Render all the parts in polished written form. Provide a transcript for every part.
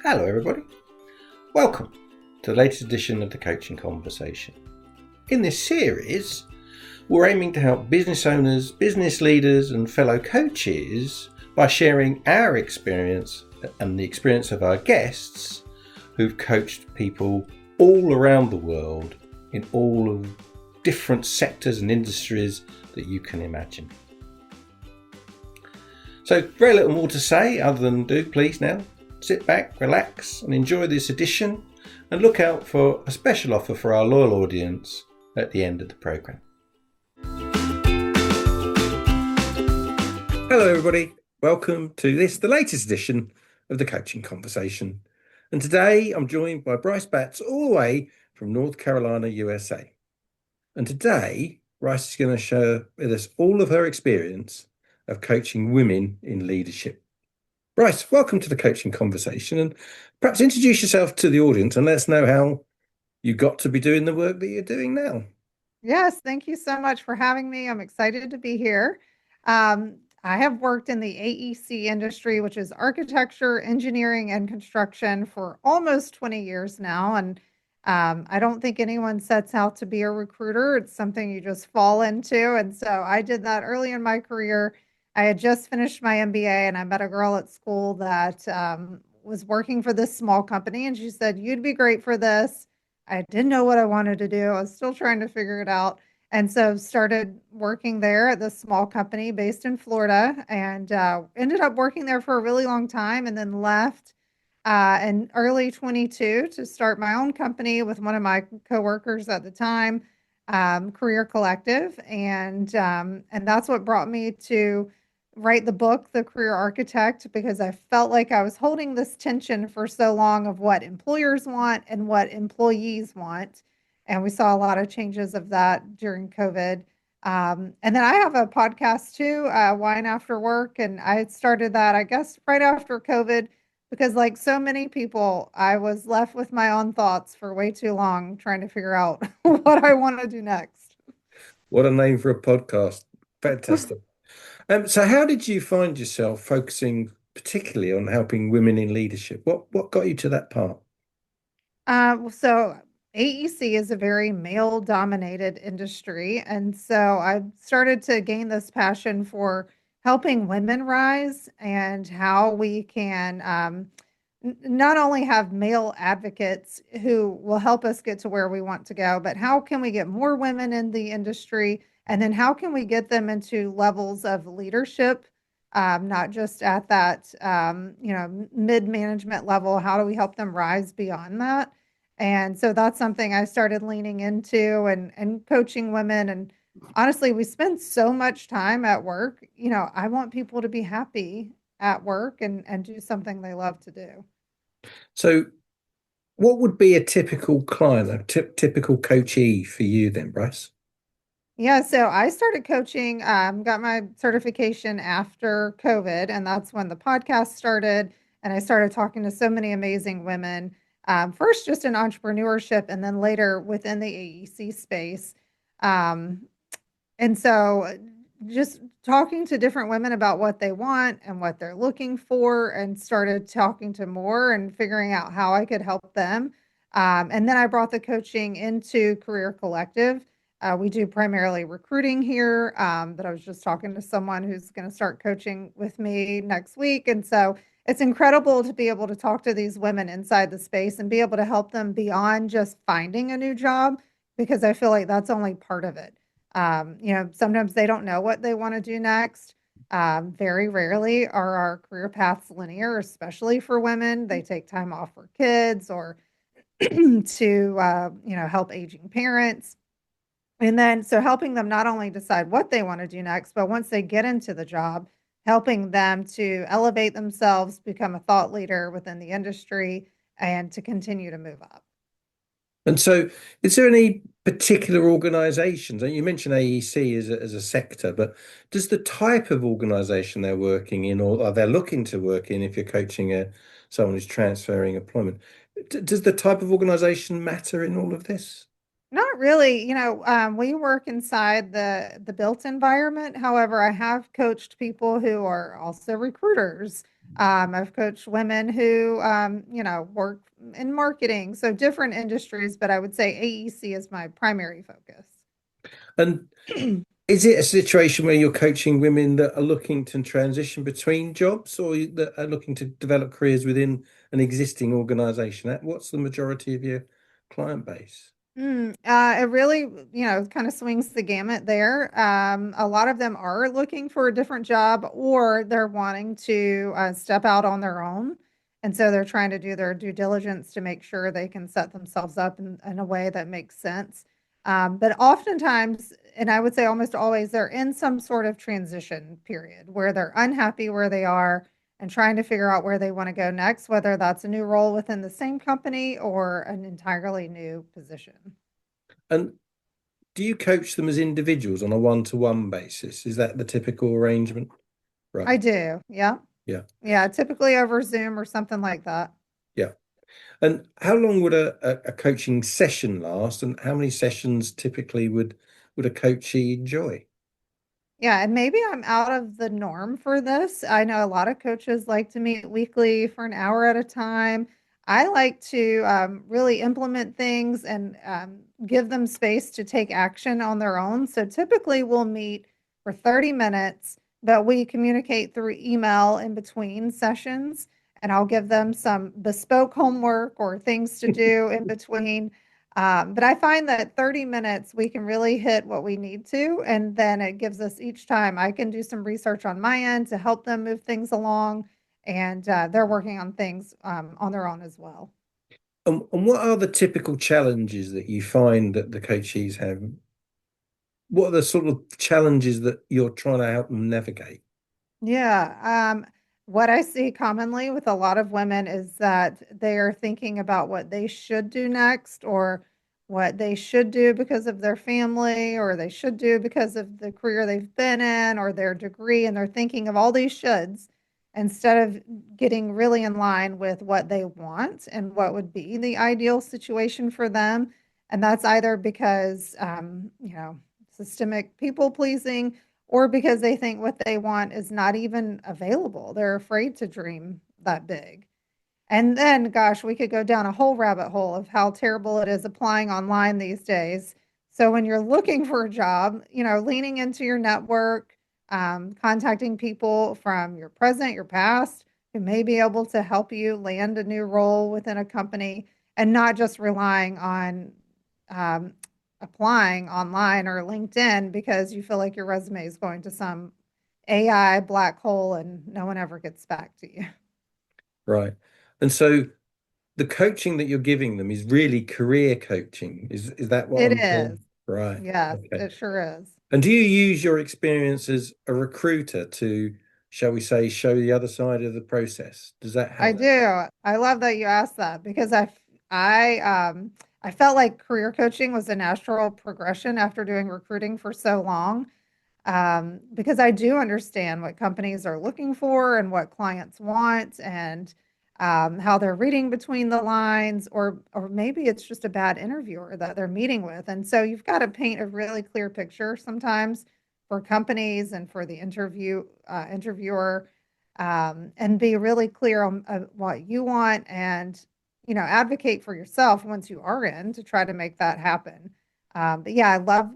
Hello, everybody. Welcome to the latest edition of the Coaching Conversation. In this series, we're aiming to help business owners, business leaders, and fellow coaches by sharing our experience and the experience of our guests who've coached people all around the world in all of different sectors and industries that you can imagine. So, very little more to say other than do please now sit back, relax, and enjoy this edition, and look out for a special offer for our loyal audience at the end of the programme. Hello, everybody. Welcome to the latest edition of the Coaching Conversation. And today I'm joined by Bryce Batts, all the way from North Carolina, USA. And today, Bryce is going to share with us all of her experience of coaching women in leadership. Bryce, welcome to the Coaching Conversation, and perhaps introduce yourself to the audience and let us know how you got to be doing the work that you're doing now. Yes, thank you so much for having me. I'm excited to be here. I have worked in the AEC industry, which is architecture, engineering, and construction for almost 20 years now. And I don't think anyone sets out to be a recruiter. It's something you just fall into. And so I did that early in my career. I had just finished my MBA and I met a girl at school that was working for this small company. And she said, "You'd be great for this." I didn't know what I wanted to do. I was still trying to figure it out. And so started working there at this small company based in Florida, and ended up working there for a really long time, and then left in early 22 to start my own company with one of my coworkers at the time, Career Collective. And that's what brought me to write the book, The Career Architect, because I felt like I was holding this tension for so long of what employers want and what employees want. And we saw a lot of changes of that during COVID. And then I have a podcast too, Wine After Work. And I started that, I guess, right after COVID, because like so many people, I was left with my own thoughts for way too long, trying to figure out what I want to do next. What a name for a podcast. Fantastic. So how did you find yourself focusing particularly on helping women in leadership? What got you to that part? So AEC is a very male dominated industry. And so I started to gain this passion for helping women rise and how we can not only have male advocates who will help us get to where we want to go, but how can we get more women in the industry? And then how can we get them into levels of leadership, not just at that, mid management level? How do we help them rise beyond that? And so that's something I started leaning into and coaching women. And honestly, we spend so much time at work. I want people to be happy at work and do something they love to do. So what would be a typical client, a typical coachee for you then, Bryce? Yeah, so I started coaching, got my certification after COVID, and that's when the podcast started. And I started talking to so many amazing women, first just in entrepreneurship, and then later within the AEC space. Um, and so just talking to different women about what they want and what they're looking for, and started talking to more and figuring out how I could help them. And then I brought the coaching into Career Collective. We do primarily recruiting here, but I was just talking to someone who's going to start coaching with me next week. And so it's incredible to be able to talk to these women inside the space and be able to help them beyond just finding a new job, because I feel like that's only part of it. Sometimes they don't know what they want to do next. Very rarely are our career paths linear, especially for women. They take time off for kids or to, help aging parents. And then, so helping them not only decide what they want to do next, but once they get into the job, helping them to elevate themselves, become a thought leader within the industry, and to continue to move up. And so, is there any particular organizations? And you mentioned AEC as a sector, but does the type of organization they're working in, or are they looking to work in, if you're coaching someone who's transferring employment, does the type of organization matter in all of this? Not really. We work inside the built environment. However, I have coached people who are also recruiters. I've coached women who, work in marketing, so different industries, but I would say AEC is my primary focus. And is it a situation where you're coaching women that are looking to transition between jobs or that are looking to develop careers within an existing organization? What's the majority of your client base? It really, kind of swings the gamut there. A lot of them are looking for a different job or they're wanting to step out on their own. And so they're trying to do their due diligence to make sure they can set themselves up in a way that makes sense. But oftentimes, and I would say almost always, they're in some sort of transition period where they're unhappy where they are and trying to figure out where they want to go next, whether that's a new role within the same company or an entirely new position. And do you coach them as individuals on a one-to-one basis? Is that the typical arrangement? I Right. do. Yeah. Yeah. Yeah. Typically over Zoom or something like that. Yeah. And how long would a coaching session last, and how many sessions typically would a coachee enjoy? Yeah, and maybe I'm out of the norm for this. I know a lot of coaches like to meet weekly for an hour at a time. I like to really implement things and give them space to take action on their own. So typically we'll meet for 30 minutes, but we communicate through email in between sessions. And I'll give them some bespoke homework or things to do in between. But I find that 30 minutes, we can really hit what we need to. And then it gives us each time, I can do some research on my end to help them move things along. And they're working on things on their own as well. And what are the typical challenges that you find that the coachees have? What are the sort of challenges that you're trying to help them navigate? Yeah. What I see commonly with a lot of women is that they are thinking about what they should do next or what they should do because of their family or they should do because of the career they've been in or their degree. And they're thinking of all these shoulds instead of getting really in line with what they want and what would be the ideal situation for them. And that's either because, systemic people pleasing or because they think what they want is not even available. They're afraid to dream that big. And then, gosh, we could go down a whole rabbit hole of how terrible it is applying online these days. So when you're looking for a job, leaning into your network, contacting people from your present, your past, who may be able to help you land a new role within a company, and not just relying on um, applying online or LinkedIn because you feel like your resume is going to some AI black hole and no one ever gets back to you. Right. And so the coaching that you're giving them is really career coaching. Is that what It I'm is. hearing? Right. Yes, Okay. it sure is. And do you use your experience as a recruiter to, shall we say, show the other side of the process? Does that I help? do. I love that you asked that because I felt like career coaching was a natural progression after doing recruiting for so long. Because I do understand what companies are looking for and what clients want and how they're reading between the lines, or maybe it's just a bad interviewer that they're meeting with. And so you've got to paint a really clear picture sometimes for companies and for the interviewer, and be really clear on what you want and advocate for yourself once you are in to try to make that happen. But yeah, I love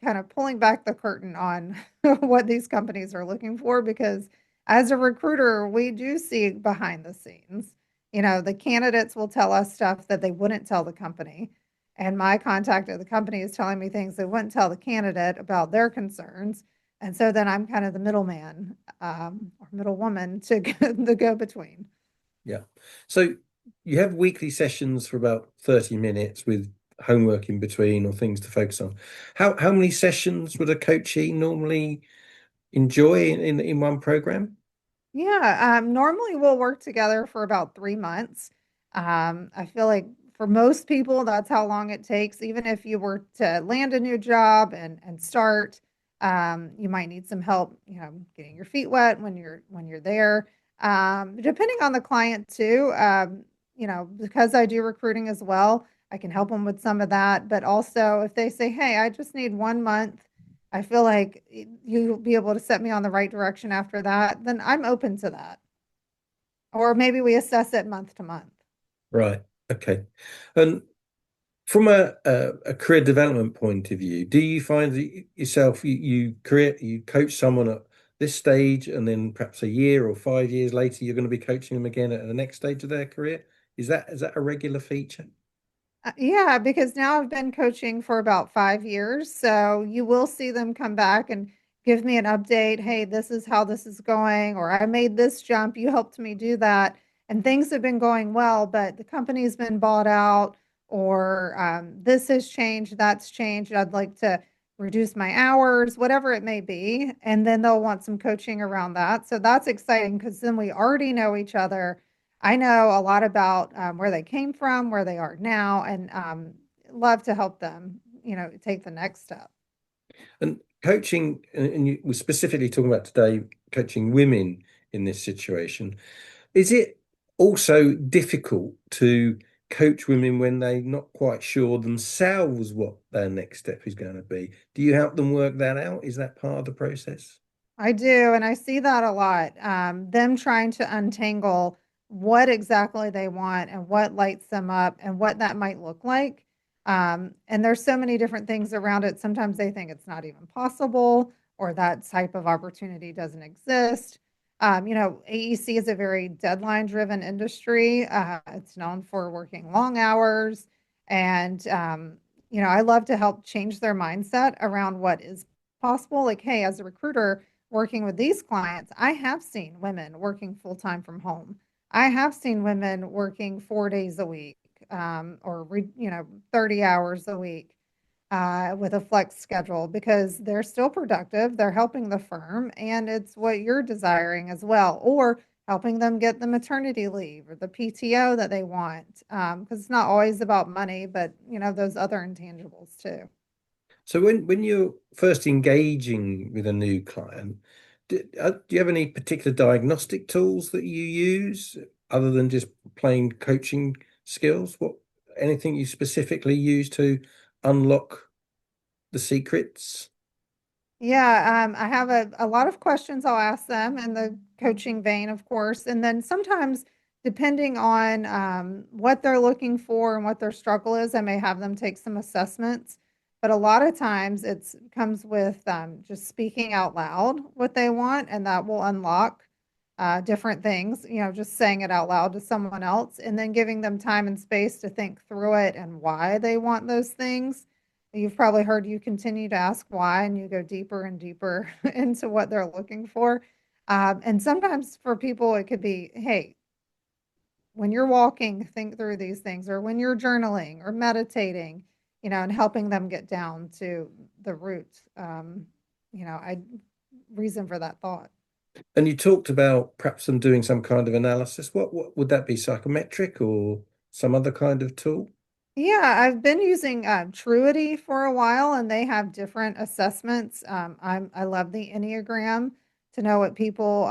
kind of pulling back the curtain on what these companies are looking for because as a recruiter, we do see behind the scenes. The candidates will tell us stuff that they wouldn't tell the company. And my contact at the company is telling me things they wouldn't tell the candidate about their concerns. And so then I'm kind of the middleman or middle woman to the go between. Yeah. So you have weekly sessions for about 30 minutes with homework in between or things to focus on. How many sessions would a coachee normally enjoy in one program? Yeah, normally we'll work together for about 3 months. I feel like for most people, that's how long it takes. Even if you were to land a new job and start, you might need some help, getting your feet wet when you're there. Depending on the client too, because I do recruiting as well, I can help them with some of that. But also, if they say, hey, I just need 1 month, I feel like you'll be able to set me on the right direction after that, then I'm open to that. Or maybe we assess it month to month. Right. Okay. And from a career development point of view, do you find that yourself you coach someone at this stage, and then perhaps a year or 5 years later you're going to be coaching them again at the next stage of their career? Is that a regular feature? Yeah, because now I've been coaching for about 5 years. So you will see them come back and give me an update. Hey, this is how this is going, or I made this jump. You helped me do that. And things have been going well, but the company's been bought out, or this has changed, that's changed. I'd like to reduce my hours, whatever it may be. And then they'll want some coaching around that. So that's exciting because then we already know each other. I know a lot about where they came from, where they are now, and love to help them, take the next step. And coaching, and we're specifically talking about today, coaching women in this situation. Is it also difficult to coach women when they're not quite sure themselves what their next step is going to be? Do you help them work that out? Is that part of the process? I do, and I see that a lot. Them trying to untangle what exactly they want and what lights them up and what that might look like. And there's so many different things around it. Sometimes they think it's not even possible, or that type of opportunity doesn't exist. AEC is a very deadline-driven industry. It's known for working long hours, and I love to help change their mindset around what is possible. Like, hey, as a recruiter working with these clients, I have seen women working full time from home. I have seen women working 4 days a week, or 30 hours a week, with a flex schedule, because they're still productive. They're helping the firm, and it's what you're desiring as well, or helping them get the maternity leave or the PTO that they want. Because it's not always about money, but those other intangibles too. So when you're first engaging with a new client, do you have any particular diagnostic tools that you use other than just plain coaching skills? Anything you specifically use to unlock the secrets? Yeah, I have a lot of questions I'll ask them in the coaching vein, of course. And then sometimes, depending on what they're looking for and what their struggle is, I may have them take some assessments. But a lot of times it comes with just speaking out loud what they want, and that will unlock different things, just saying it out loud to someone else, and then giving them time and space to think through it and why they want those things. You've probably heard, you continue to ask why, and you go deeper and deeper into what they're looking for. And sometimes for people, it could be, hey, when you're walking, think through these things, or when you're journaling or meditating, and helping them get down to the root, I reason for that thought. And you talked about perhaps them doing some kind of analysis. What would that be? Psychometric or some other kind of tool? Yeah, I've been using Truity for a while, and they have different assessments. I love the Enneagram to know what people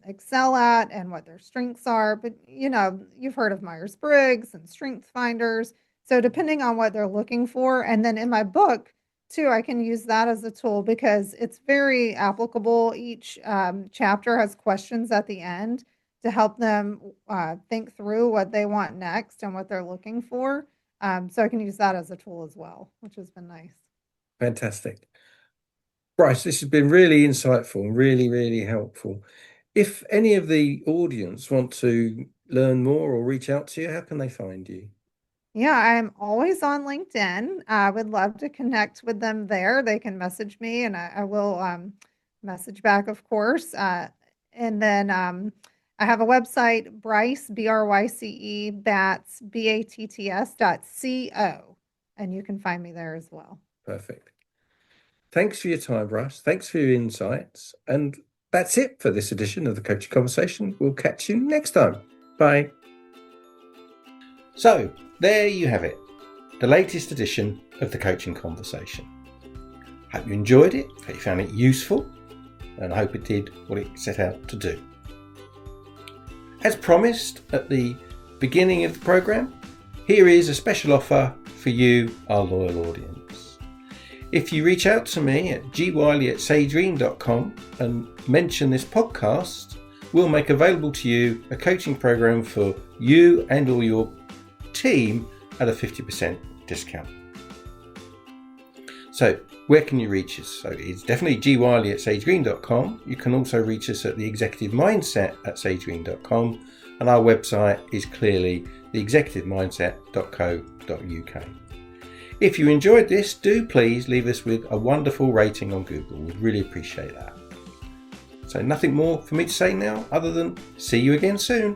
excel at and what their strengths are. But you've heard of Myers-Briggs and Strength Finders. So depending on what they're looking for, and then in my book too, I can use that as a tool because it's very applicable. Each chapter has questions at the end to help them think through what they want next and what they're looking for. So I can use that as a tool as well, which has been nice. Fantastic. Bryce, this has been really insightful and really, really helpful. If any of the audience want to learn more or reach out to you, how can they find you? Yeah, I'm always on LinkedIn. I would love to connect with them there. They can message me, and I will message back, of course. And then I have a website, Bryce, BRYCE, Batts, BATTS.co, and you can find me there as well. Perfect. Thanks for your time, Bryce. Thanks for your insights. And that's it for this edition of the Coaching Conversation. We'll catch you next time. Bye. So, there you have it, the latest edition of the Coaching Conversation. Hope you enjoyed it, hope you found it useful, and I hope it did what it set out to do. As promised at the beginning of the programme, here is a special offer for you, our loyal audience. If you reach out to me at gwiley@saydream.com and mention this podcast, we'll make available to you a coaching program for you and or your team at a 50% discount. So where can you reach us? So it's definitely gwiley@sagegreen.com. You can also reach us at the Executive Mindset at sagegreen.com, and our website is clearly theexecutivemindset.co.uk. If you enjoyed this, do please leave us with a wonderful rating on Google. We'd really appreciate that. So nothing more for me to say now other than see you again soon.